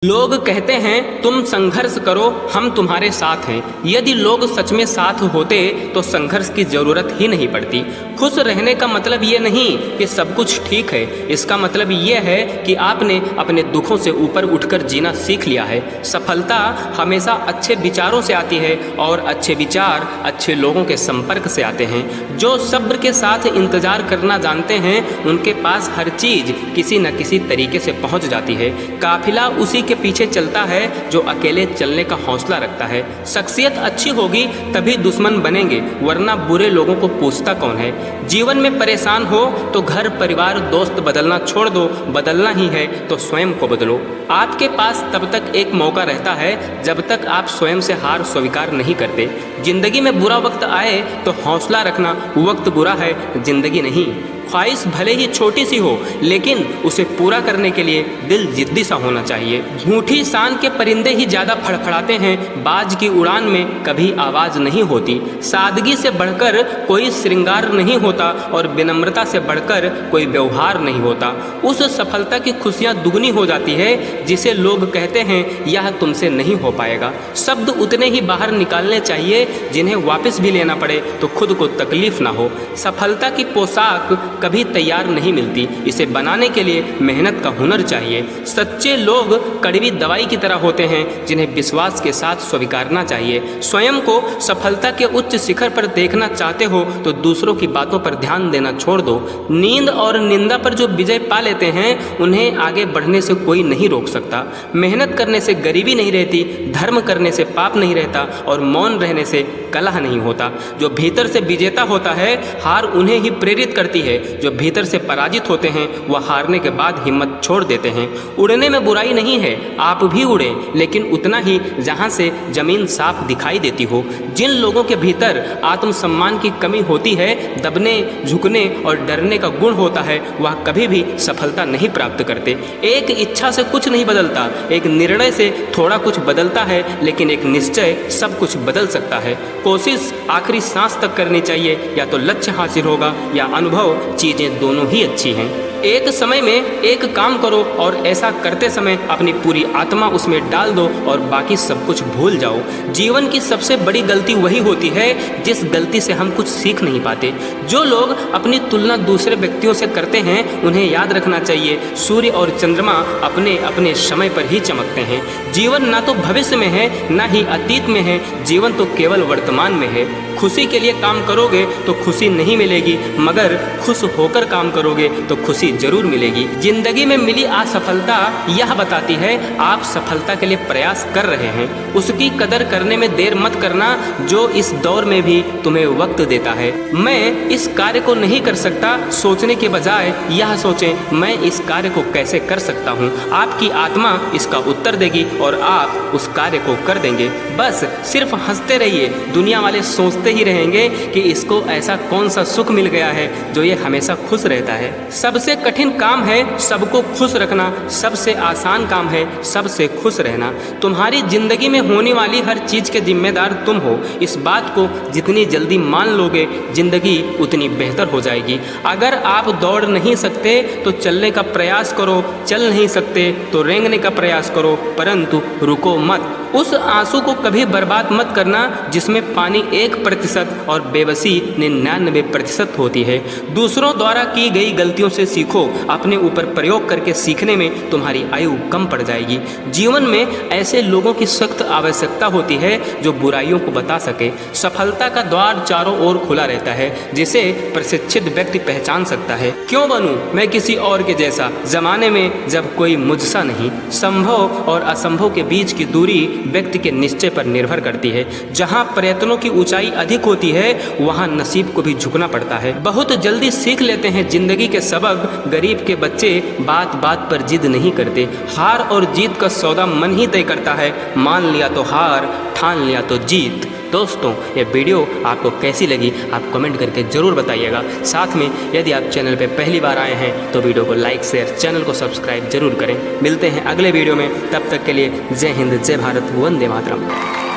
लोग कहते हैं तुम संघर्ष करो, हम तुम्हारे साथ हैं। यदि लोग सच में साथ होते तो संघर्ष की जरूरत ही नहीं पड़ती। खुश रहने का मतलब ये नहीं कि सब कुछ ठीक है, इसका मतलब ये है कि आपने अपने दुखों से ऊपर उठकर जीना सीख लिया है। सफलता हमेशा अच्छे विचारों से आती है और अच्छे विचार अच्छे लोगों के संपर्क से आते हैं। जो सब्र के साथ इंतजार करना जानते हैं उनके पास हर चीज किसी न किसी तरीके से पहुंच जाती है। काफिला उसी के पीछे चलता है जो अकेले चलने का हौसला रखता है। शख्सियत अच्छी होगी तभी दुश्मन बनेंगे, वरना बुरे लोगों को पूछता कौन है। जीवन में परेशान हो तो घर परिवार दोस्त बदलना छोड़ दो, बदलना ही है तो स्वयं को बदलो। आपके पास तब तक एक मौका रहता है जब तक आप स्वयं से हार स्वीकार नहीं करते। जिंदगी में बुरा वक्त आए तो हौसला रखना, वक्त बुरा है जिंदगी नहीं। ख्वाहिश भले ही छोटी सी हो लेकिन उसे पूरा करने के लिए दिल जिद्दी सा होना चाहिए। झूठी शान के परिंदे ही ज़्यादा फड़फड़ाते हैं, बाज की उड़ान में कभी आवाज़ नहीं होती। सादगी से बढ़कर कोई श्रृंगार नहीं होता और विनम्रता से बढ़कर कोई व्यवहार नहीं होता। उस सफलता की खुशियाँ दुगनी हो जाती है जिसे लोग कहते हैं यह तुमसे नहीं हो पाएगा। शब्द उतने ही बाहर निकालने चाहिए जिन्हें वापस भी लेना पड़े तो खुद को तकलीफ ना हो। सफलता की पोशाक कभी तैयार नहीं मिलती, इसे बनाने के लिए मेहनत का हुनर चाहिए। सच्चे लोग कड़वी दवाई की तरह होते हैं जिन्हें विश्वास के साथ स्वीकारना चाहिए। स्वयं को सफलता के उच्च शिखर पर देखना चाहते हो तो दूसरों की बातों पर ध्यान देना छोड़ दो। नींद और निंदा पर जो विजय पा लेते हैं उन्हें आगे बढ़ने से कोई नहीं रोक सकता। मेहनत करने से गरीबी नहीं रहती, धर्म करने से पाप नहीं रहता और मौन रहने से कलह नहीं होता। जो भीतर से विजेता होता है हार उन्हें ही प्रेरित करती है, जो भीतर से पराजित होते हैं वह हारने के बाद हिम्मत छोड़ देते हैं। उड़ने में बुराई नहीं है, आप भी उड़ें लेकिन उतना ही जहां से जमीन साफ दिखाई देती हो। जिन लोगों के भीतर आत्मसम्मान की कमी होती है, दबने झुकने और डरने का गुण होता है, वह कभी भी सफलता नहीं प्राप्त करते। एक इच्छा से कुछ नहीं बदलता, एक निर्णय से थोड़ा कुछ बदलता है, लेकिन एक निश्चय सब कुछ बदल सकता है। कोशिश आखिरी सांस तक करनी चाहिए, या तो लक्ष्य हासिल होगा या अनुभव, चीजें दोनों ही अच्छी हैं। एक समय में एक काम करो और ऐसा करते समय अपनी पूरी आत्मा उसमें डाल दो और बाकी सब कुछ भूल जाओ। जीवन की सबसे बड़ी गलती वही होती है जिस गलती से हम कुछ सीख नहीं पाते। जो लोग अपनी तुलना दूसरे व्यक्तियों से करते हैं उन्हें याद रखना चाहिए सूर्य और चंद्रमा अपने अपने समय पर ही चमकते हैं। जीवन ना तो भविष्य में है ना ही अतीत में है, जीवन तो केवल वर्तमान में है। खुशी के लिए काम करोगे तो खुशी नहीं मिलेगी, मगर खुश होकर काम करोगे तो खुशी जरूर मिलेगी। जिंदगी में मिली असफलता यह बताती है आप सफलता के लिए प्रयास कर रहे हैं। उसकी कदर करने में देर मत करना जो इस दौर में भी तुम्हें वक्त देता है। मैं इस कार्य को नहीं कर सकता सोचने के बजाय यह सोचें मैं इस कार्य को कैसे कर सकता हूँ। आपकी आत्मा इसका उत्तर देगी और आप उस कार्य को कर देंगे। बस सिर्फ हंसते रहिए, दुनिया वाले सोचते ही रहेंगे कि इसको ऐसा कौन सा सुख मिल गया है जो ये हमेशा खुश रहता है। सबसे कठिन काम है सबको खुश रखना, सबसे आसान काम है सबसे खुश रहना। तुम्हारी जिंदगी में होने वाली हर चीज के जिम्मेदार तुम हो। इस बात को जितनी जल्दी मान लोगे जिंदगी उतनी बेहतर हो जाएगी। अगर आप दौड़ नहीं सकते तो चलने का प्रयास करो, चल नहीं सकते तो रेंगने का प्रयास करो, परंतु रुको मत। उस आंसू को कभी बर्बाद मत करना जिसमें पानी 1% और बेबसी 99% होती है। दूसरों द्वारा की गई गलतियों से सीखो, अपने ऊपर प्रयोग करके सीखने में तुम्हारी आयु कम पड़ जाएगी। जीवन में ऐसे लोगों की सख्त आवश्यकता होती है जो बुराइयों को बता सके। सफलता का द्वार चारों ओर खुला रहता है जिसे प्रशिक्षित व्यक्ति पहचान सकता है। क्यों बनूं मैं किसी और के जैसा, जमाने में जब कोई मुझसा नहीं। संभव और असंभव के बीच की दूरी व्यक्ति के निश्चय पर निर्भर करती है। जहां प्रयत्नों की ऊंचाई अधिक होती है वहां नसीब को भी झुकना पड़ता है। बहुत जल्दी सीख लेते हैं जिंदगी के सबक, गरीब के बच्चे बात बात पर जिद नहीं करते। हार और जीत का सौदा मन ही तय करता है, मान लिया तो हार, ठान लिया तो जीत। दोस्तों ये वीडियो आपको कैसी लगी आप कमेंट करके ज़रूर बताइएगा। साथ में यदि आप चैनल पे पहली बार आए हैं तो वीडियो को लाइक शेयर चैनल को सब्सक्राइब जरूर करें। मिलते हैं अगले वीडियो में, तब तक के लिए जय हिंद जय भारत वंदे मातरम।